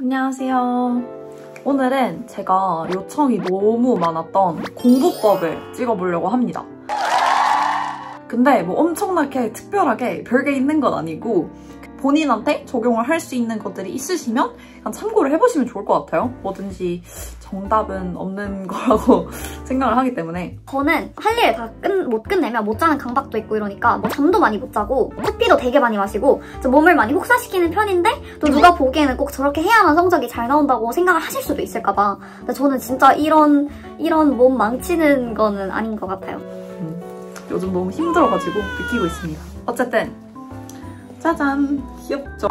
안녕하세요. 오늘은 제가 요청이 너무 많았던 공부법을 찍어보려고 합니다. 근데 뭐 엄청나게 특별하게 별게 있는 건 아니고 본인한테 적용을 할 수 있는 것들이 있으시면 그냥 참고를 해보시면 좋을 것 같아요. 뭐든지 정답은 없는 거라고 생각을 하기 때문에. 저는 할 일 다 못 끝내면 못 자는 강박도 있고 이러니까 뭐 잠도 많이 못 자고 커피도 되게 많이 마시고 몸을 많이 혹사시키는 편인데 또 누가 보기에는 꼭 저렇게 해야만 성적이 잘 나온다고 생각을 하실 수도 있을까 봐. 근데 저는 진짜 이런 몸 망치는 거는 아닌 것 같아요. 요즘 너무 힘들어가지고 느끼고 있습니다. 어쨌든 짜잔! 귀엽죠?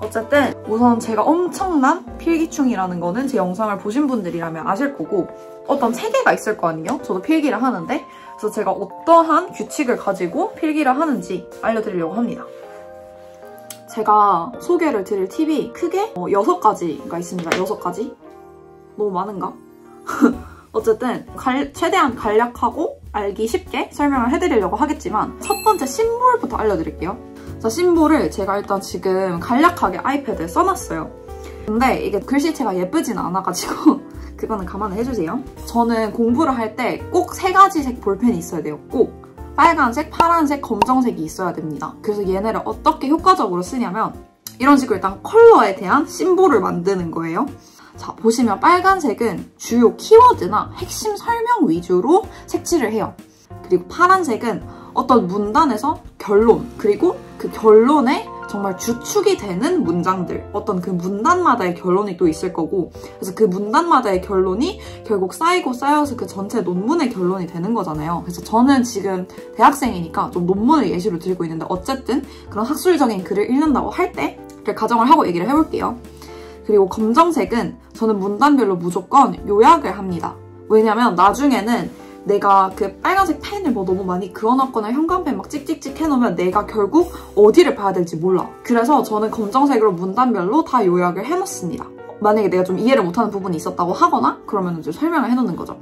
어쨌든 우선 제가 엄청난 필기충이라는 거는 제 영상을 보신 분들이라면 아실 거고 어떤 체계가 있을 거 아니에요? 저도 필기를 하는데 그래서 제가 어떠한 규칙을 가지고 필기를 하는지 알려드리려고 합니다. 제가 소개를 드릴 팁이 크게 6가지가 있습니다. 6가지? 너무 많은가? 어쨌든 최대한 간략하고 알기 쉽게 설명을 해드리려고 하겠지만 첫 번째 심볼부터 알려드릴게요. 자, 심볼을 제가 일단 지금 간략하게 아이패드에 써놨어요. 근데 이게 글씨체가 예쁘진 않아가지고 그거는 감안을 해주세요. 저는 공부를 할 때 꼭 3가지 색 볼펜이 있어야 돼요. 꼭 빨간색, 파란색, 검정색이 있어야 됩니다. 그래서 얘네를 어떻게 효과적으로 쓰냐면 이런 식으로 일단 컬러에 대한 심볼을 만드는 거예요. 자, 보시면 빨간색은 주요 키워드나 핵심 설명 위주로 색칠을 해요. 그리고 파란색은 어떤 문단에서 결론, 그리고 그 결론에 정말 주축이 되는 문장들, 어떤 그 문단마다의 결론이 또 있을 거고 그래서 그 문단마다의 결론이 결국 쌓이고 쌓여서 그 전체 논문의 결론이 되는 거잖아요. 그래서 저는 지금 대학생이니까 좀 논문을 예시로 들고 있는데 어쨌든 그런 학술적인 글을 읽는다고 할 때 가정을 하고 얘기를 해볼게요. 그리고 검정색은 저는 문단별로 무조건 요약을 합니다. 왜냐면 나중에는 내가 그 빨간색 펜을 뭐 너무 많이 그어놨거나 형광펜 막 찍찍찍 해놓으면 내가 결국 어디를 봐야 될지 몰라. 그래서 저는 검정색으로 문단별로 다 요약을 해놓습니다. 만약에 내가 좀 이해를 못하는 부분이 있었다고 하거나 그러면 이제 설명을 해놓는 거죠.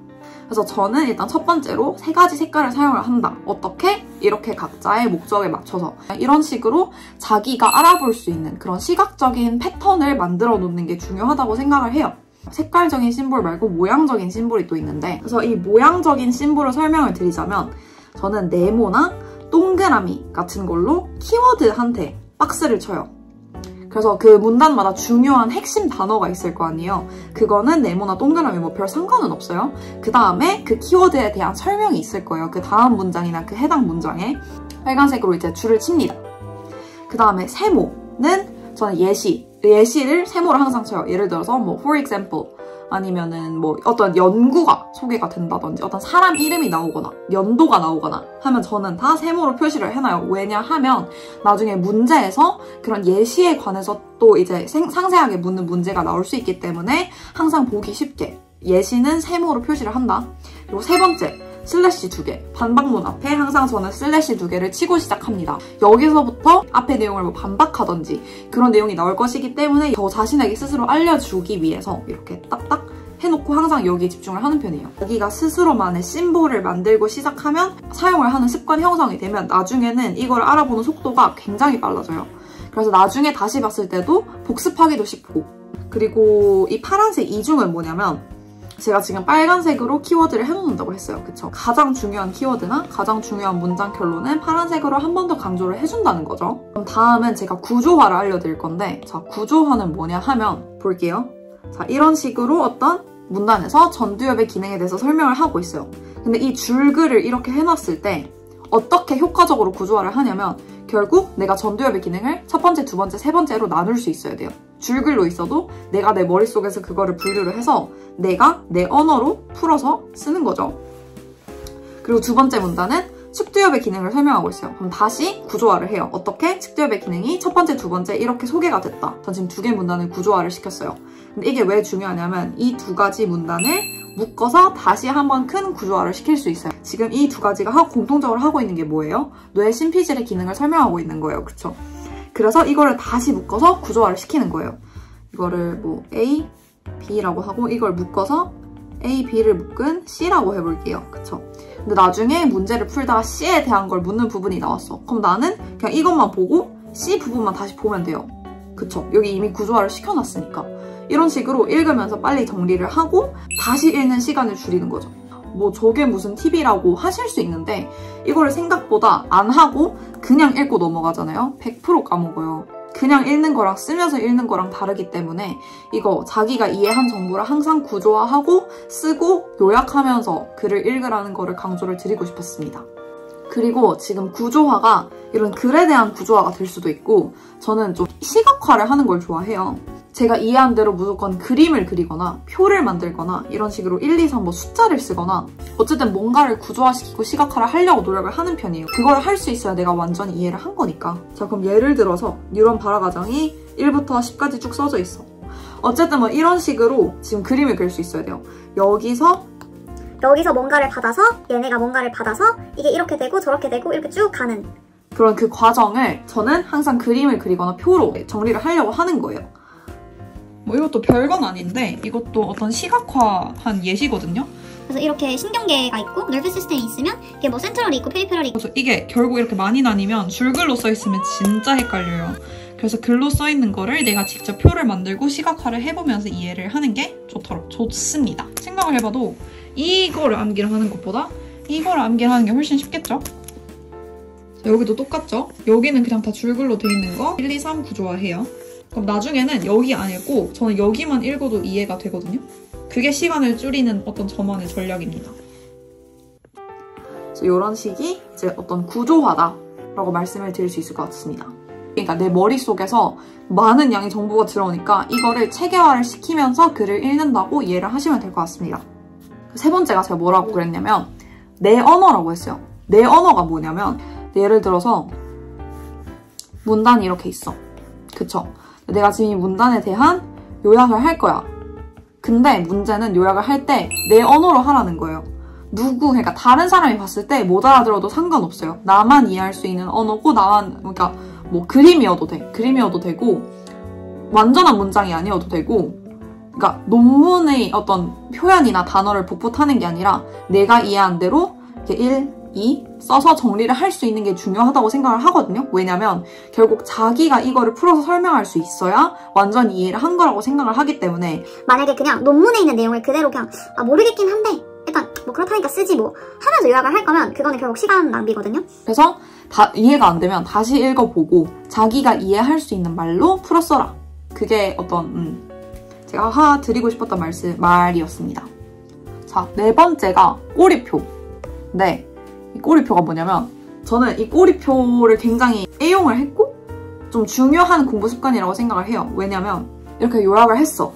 그래서 저는 일단 첫 번째로 3가지 색깔을 사용을 한다. 어떻게? 이렇게 각자의 목적에 맞춰서 이런 식으로 자기가 알아볼 수 있는 그런 시각적인 패턴을 만들어 놓는 게 중요하다고 생각을 해요. 색깔적인 심볼 말고 모양적인 심볼이 또 있는데 그래서 이 모양적인 심볼을 설명을 드리자면 저는 네모나 동그라미 같은 걸로 키워드한테 박스를 쳐요. 그래서 그 문단마다 중요한 핵심 단어가 있을 거 아니에요. 그거는 네모나 동그라미 뭐 별 상관은 없어요. 그 다음에 그 키워드에 대한 설명이 있을 거예요. 그 다음 문장이나 그 해당 문장에 빨간색으로 이제 줄을 칩니다. 그 다음에 세모는 저는 예시를 세모로 항상 쳐요. 예를 들어서 뭐 for example 아니면은 뭐 어떤 연구가 소개가 된다든지 어떤 사람 이름이 나오거나 연도가 나오거나 하면 저는 다 세모로 표시를 해놔요. 왜냐하면 나중에 문제에서 그런 예시에 관해서 또 이제 상세하게 묻는 문제가 나올 수 있기 때문에 항상 보기 쉽게 예시는 세모로 표시를 한다. 그리고 3번째 슬래시 2개. 반박문 앞에 항상 저는 슬래시 2개를 치고 시작합니다. 여기서부터 앞에 내용을 뭐 반박하던지 그런 내용이 나올 것이기 때문에 저 자신에게 스스로 알려주기 위해서 이렇게 딱딱 해놓고 항상 여기에 집중을 하는 편이에요. 자기가 스스로만의 심볼을 만들고 시작하면 사용을 하는 습관 형성이 되면 나중에는 이걸 알아보는 속도가 굉장히 빨라져요. 그래서 나중에 다시 봤을 때도 복습하기도 쉽고 그리고 이 파란색 이중은 뭐냐면 제가 지금 빨간색으로 키워드를 해놓는다고 했어요. 그쵸? 가장 중요한 키워드나 가장 중요한 문장 결론은 파란색으로 한 번 더 강조를 해준다는 거죠. 그럼 다음은 제가 구조화를 알려드릴 건데 자, 구조화는 뭐냐 하면 볼게요. 자, 이런 식으로 어떤 문단에서 전두엽의 기능에 대해서 설명을 하고 있어요. 근데 이 줄글을 이렇게 해놨을 때 어떻게 효과적으로 구조화를 하냐면 결국 내가 전두엽의 기능을 첫 번째, 두 번째, 세 번째로 나눌 수 있어야 돼요. 줄글로 있어도 내가 내 머릿속에서 그거를 분류를 해서 내가 내 언어로 풀어서 쓰는 거죠. 그리고 두 번째 문단은 측두엽의 기능을 설명하고 있어요. 그럼 다시 구조화를 해요. 어떻게? 측두엽의 기능이 첫 번째, 두 번째 이렇게 소개가 됐다. 전 지금 2개 문단을 구조화를 시켰어요. 근데 이게 왜 중요하냐면 이 2가지 문단을 묶어서 다시 한번 큰 구조화를 시킬 수 있어요. 지금 이 2가지가 공통적으로 하고 있는 게 뭐예요? 뇌 심피질의 기능을 설명하고 있는 거예요. 그쵸? 그래서 이거를 다시 묶어서 구조화를 시키는 거예요. 이거를 뭐 A, B라고 하고 이걸 묶어서 A, B를 묶은 C라고 해볼게요. 그쵸? 근데 나중에 문제를 풀다가 C에 대한 걸 묻는 부분이 나왔어. 그럼 나는 그냥 이것만 보고 C 부분만 다시 보면 돼요. 그쵸? 여기 이미 구조화를 시켜놨으니까. 이런 식으로 읽으면서 빨리 정리를 하고 다시 읽는 시간을 줄이는 거죠. 뭐 저게 무슨 팁이라고 하실 수 있는데 이거를 생각보다 안 하고 그냥 읽고 넘어가잖아요. 100% 까먹어요. 그냥 읽는 거랑 쓰면서 읽는 거랑 다르기 때문에 이거 자기가 이해한 정보를 항상 구조화하고 쓰고 요약하면서 글을 읽으라는 거를 강조를 드리고 싶었습니다. 그리고 지금 구조화가 이런 글에 대한 구조화가 될 수도 있고 저는 좀 시각화를 하는 걸 좋아해요. 제가 이해한 대로 무조건 그림을 그리거나 표를 만들거나 이런 식으로 1, 2, 3 뭐 숫자를 쓰거나 어쨌든 뭔가를 구조화시키고 시각화를 하려고 노력을 하는 편이에요. 그걸 할 수 있어야 내가 완전히 이해를 한 거니까. 자, 그럼 예를 들어서 뉴런 발화 과정이 1부터 10까지 쭉 써져 있어. 어쨌든 뭐 이런 식으로 지금 그림을 그릴 수 있어야 돼요. 여기서 뭔가를 받아서 얘네가 뭔가를 받아서 이게 이렇게 되고 저렇게 되고 이렇게 쭉 가는 그런 그 과정을 저는 항상 그림을 그리거나 표로 정리를 하려고 하는 거예요. 뭐 이것도 별건 아닌데 이것도 어떤 시각화한 예시거든요. 그래서 이렇게 신경계가 있고 nervous system이 있으면 이게 뭐 센트럴이 있고 페리페럴이 있고 그래서 이게 결국 이렇게 많이 나뉘면 줄글로 써있으면 진짜 헷갈려요. 그래서 글로 써있는 거를 내가 직접 표를 만들고 시각화를 해보면서 이해를 하는 게 좋습니다. 생각을 해봐도 이거를 암기를 하는 것보다 이거를 암기를 하는 게 훨씬 쉽겠죠? 자, 여기도 똑같죠? 여기는 그냥 다 줄글로 돼 있는 거 1, 2, 3 구조화해요. 그럼 나중에는 여기 안 읽고 저는 여기만 읽어도 이해가 되거든요. 그게 시간을 줄이는 어떤 저만의 전략입니다. 그래서 이런 식이 이제 어떤 구조화다라고 말씀을 드릴 수 있을 것 같습니다. 그러니까 내 머릿속에서 많은 양의 정보가 들어오니까 이거를 체계화를 시키면서 글을 읽는다고 이해를 하시면 될 것 같습니다. 세 번째가 제가 뭐라고 그랬냐면 내 언어라고 했어요. 내 언어가 뭐냐면 예를 들어서 문단이 이렇게 있어. 그쵸? 내가 지금 이 문단에 대한 요약을 할 거야. 근데 문제는 요약을 할 때 내 언어로 하라는 거예요. 그러니까 다른 사람이 봤을 때 못 알아들어도 상관없어요. 나만 이해할 수 있는 언어고 그러니까 뭐 그림이어도 되고 완전한 문장이 아니어도 되고 그러니까 논문의 어떤 표현이나 단어를 복붙하는 게 아니라 내가 이해한 대로 이렇게 1, 2 써서 정리를 할 수 있는 게 중요하다고 생각을 하거든요. 왜냐면 결국 자기가 이거를 풀어서 설명할 수 있어야 완전히 이해를 한 거라고 생각을 하기 때문에 만약에 그냥 논문에 있는 내용을 그대로 그냥 모르겠긴 한데 일단 뭐 그렇다니까 쓰지 뭐 하면서 요약을 할 거면 그거는 결국 시간 낭비거든요. 그래서 이해가 안 되면 다시 읽어보고 자기가 이해할 수 있는 말로 풀어 써라. 그게 어떤 제가 드리고 싶었던 말이었습니다. 자, 네 번째가 꼬리표. 네, 이 꼬리표가 뭐냐면 저는 이 꼬리표를 굉장히 애용을 했고 좀 중요한 공부 습관이라고 생각을 해요. 왜냐면 이렇게 요약을 했어.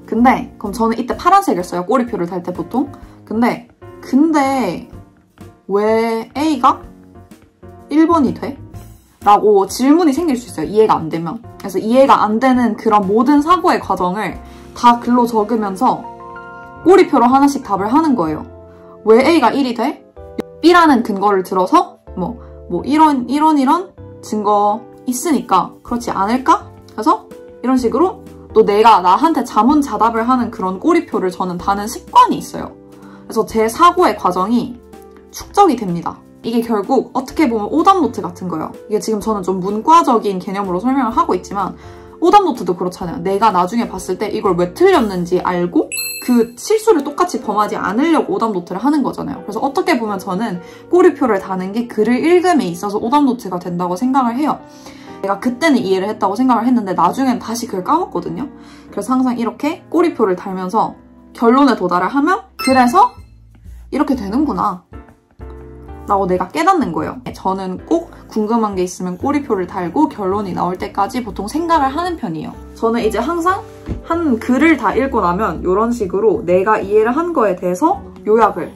근데 그럼 저는 이때 파란색을 써요. 꼬리표를 달 때 보통. 근데 왜 A가 1번이 돼? 라고 질문이 생길 수 있어요. 이해가 안 되면. 그래서 이해가 안 되는 그런 모든 사고의 과정을 다 글로 적으면서 꼬리표로 하나씩 답을 하는 거예요. 왜 A가 1이 돼? B라는 근거를 들어서 이런 증거 있으니까 그렇지 않을까? 그래서 이런 식으로 또 내가 나한테 자문자답을 하는 그런 꼬리표를 저는 다는 습관이 있어요. 그래서 제 사고의 과정이 축적이 됩니다. 이게 결국 어떻게 보면 오답노트 같은 거예요. 이게 지금 저는 좀 문과적인 개념으로 설명을 하고 있지만 오답노트도 그렇잖아요. 내가 나중에 봤을 때 이걸 왜 틀렸는지 알고 그 실수를 똑같이 범하지 않으려고 오답노트를 하는 거잖아요. 그래서 어떻게 보면 저는 꼬리표를 다는 게 글을 읽음에 있어서 오답노트가 된다고 생각을 해요. 내가 그때는 이해를 했다고 생각을 했는데 나중엔 다시 그걸 까먹거든요. 그래서 항상 이렇게 꼬리표를 달면서 결론에 도달을 하면 그래서 이렇게 되는구나 라고 내가 깨닫는 거예요. 저는 꼭 궁금한 게 있으면 꼬리표를 달고 결론이 나올 때까지 보통 생각을 하는 편이에요. 저는 이제 항상 한 글을 다 읽고 나면 이런 식으로 내가 이해를 한 거에 대해서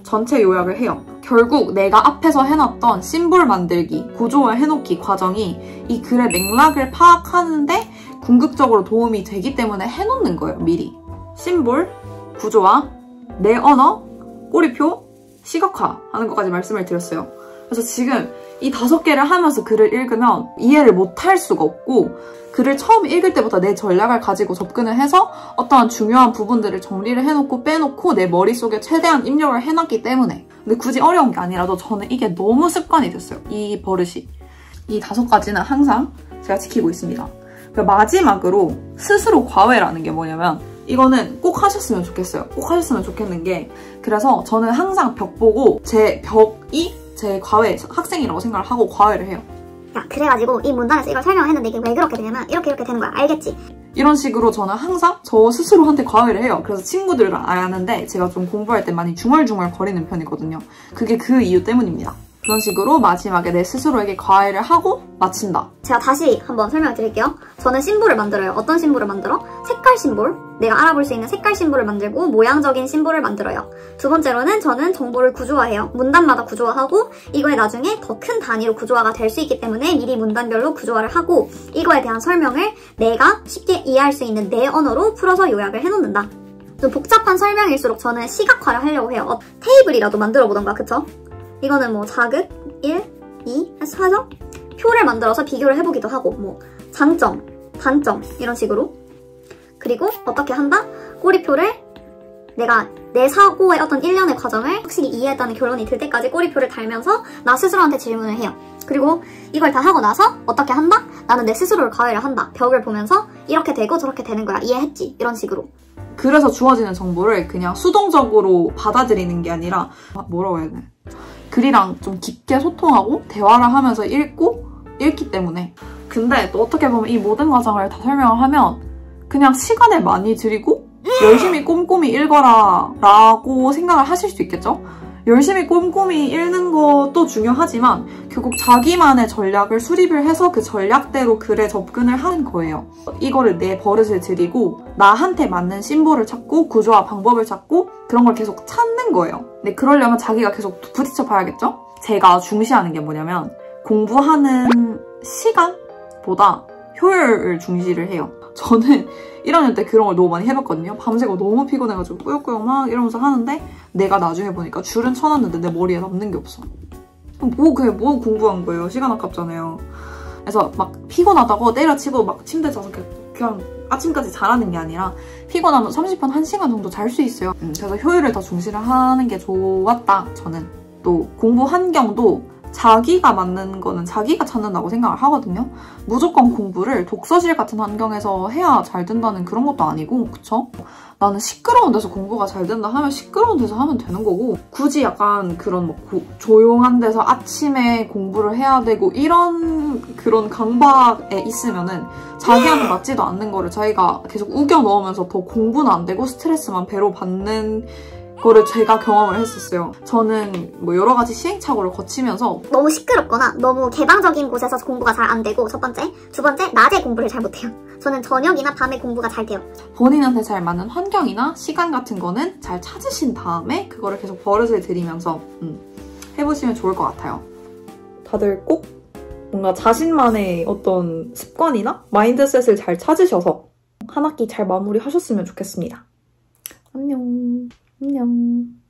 전체 요약을 해요. 결국 내가 앞에서 해놨던 심볼 만들기, 구조화 해놓기 과정이 이 글의 맥락을 파악하는데 궁극적으로 도움이 되기 때문에 해놓는 거예요, 미리. 심볼, 구조화, 내 언어, 꼬리표, 시각화 하는 것까지 말씀을 드렸어요. 그래서 지금 이 5개를 하면서 글을 읽으면 이해를 못할 수가 없고 글을 처음 읽을 때부터 내 전략을 가지고 접근을 해서 어떠한 중요한 부분들을 정리를 해놓고 빼놓고 내 머릿속에 최대한 입력을 해놨기 때문에 근데 굳이 어려운 게 아니라도 저는 이게 너무 습관이 됐어요. 이 버릇이. 이 5가지는 항상 제가 지키고 있습니다. 마지막으로 스스로 과외라는 게 뭐냐면 이거는 꼭 하셨으면 좋겠어요. 꼭 하셨으면 좋겠는 게 그래서 저는 항상 벽 보고 제 벽이 제 과외 학생이라고 생각을 하고 과외를 해요. 야, 그래가지고 이 문단에서 이걸 설명했는데 이게 왜 그렇게 되냐면 이렇게 되는 거야. 알겠지? 이런 식으로 저는 항상 저 스스로한테 과외를 해요. 그래서 친구들은 아는데 제가 좀 공부할 때 많이 중얼중얼 거리는 편이거든요. 그게 그 이유 때문입니다. 그런 식으로 마지막에 내 스스로에게 과외를 하고 마친다. 제가 다시 한번 설명을 드릴게요. 저는 심볼을 만들어요. 어떤 심볼을 만들어? 색깔 심볼. 내가 알아볼 수 있는 색깔 심볼을 만들고 모양적인 심볼을 만들어요. 두 번째로는 저는 정보를 구조화해요. 문단마다 구조화하고 이거에 나중에 더 큰 단위로 구조화가 될 수 있기 때문에 미리 문단별로 구조화를 하고 이거에 대한 설명을 내가 쉽게 이해할 수 있는 내 언어로 풀어서 요약을 해놓는다. 좀 복잡한 설명일수록 저는 시각화를 하려고 해요. 테이블이라도 만들어보던가, 그쵸? 이거는 뭐 자극 1, 2 해서 하죠? 표를 만들어서 비교를 해보기도 하고 뭐 장점, 단점 이런 식으로 그리고 어떻게 한다? 꼬리표를 내가 내 사고의 어떤 일련의 과정을 확실히 이해했다는 결론이 들 때까지 꼬리표를 달면서 나 스스로한테 질문을 해요. 그리고 이걸 다 하고 나서 어떻게 한다? 나는 내 스스로를 과외를 한다. 벽을 보면서 이렇게 되고 저렇게 되는 거야. 이해했지? 이런 식으로. 그래서 주어지는 정보를 그냥 수동적으로 받아들이는 게 아니라 뭐라고 해야 되나? 글이랑 좀 깊게 소통하고 대화를 하면서 읽기 때문에 근데 또 어떻게 보면 이 모든 과정을 다 설명을 하면 그냥 시간을 많이 들이고 열심히 꼼꼼히 읽어라 라고 생각을 하실 수 있겠죠? 열심히 꼼꼼히 읽는 것도 중요하지만 결국 자기만의 전략을 수립을 해서 그 전략대로 글에 접근을 하는 거예요. 이거를 내 버릇을 들이고 나한테 맞는 심볼을 찾고 구조와 방법을 찾고 그런 걸 계속 찾는 거예요. 근데 그러려면 자기가 계속 부딪혀 봐야겠죠? 제가 중시하는 게 뭐냐면 공부하는 시간보다 효율을 중시를 해요. 저는 1학년 때 그런 걸 너무 많이 해봤거든요. 밤새고 너무 피곤해가지고 꾸역꾸역 막 이러면서 하는데 내가 나중에 보니까 줄은 쳐놨는데 내 머리에 남는 게 없어. 뭐 공부한 거예요. 시간 아깝잖아요. 그래서 막 피곤하다고 때려치고 막 침대 자서 그냥 아침까지 자라는 게 아니라 피곤하면 30분, 1시간 정도 잘 수 있어요. 그래서 효율을 더 중시를 하는 게 좋았다, 저는. 또 공부 환경도 자기가 맞는 거는 자기가 찾는다고 생각을 하거든요. 무조건 공부를 독서실 같은 환경에서 해야 잘 된다는 그런 것도 아니고, 그쵸? 나는 시끄러운 데서 공부가 잘 된다 하면 시끄러운 데서 하면 되는 거고 굳이 약간 그런 뭐 조용한 데서 아침에 공부를 해야 되고 이런 그런 강박에 있으면은 자기한테 맞지도 않는 거를 자기가 계속 우겨 넣으면서 더 공부는 안 되고 스트레스만 배로 받는 거를 제가 경험을 했었어요. 저는 뭐 여러 가지 시행착오를 거치면서 너무 시끄럽거나 너무 개방적인 곳에서 공부가 잘 안 되고 첫 번째, 두 번째, 낮에 공부를 잘 못해요. 저는 저녁이나 밤에 공부가 잘 돼요. 본인한테 잘 맞는 환경이나 시간 같은 거는 잘 찾으신 다음에 그거를 계속 버릇을 들이면서 해보시면 좋을 것 같아요. 다들 꼭 뭔가 자신만의 어떤 습관이나 마인드셋을 잘 찾으셔서 한 학기 잘 마무리하셨으면 좋겠습니다. 안녕. 안녕.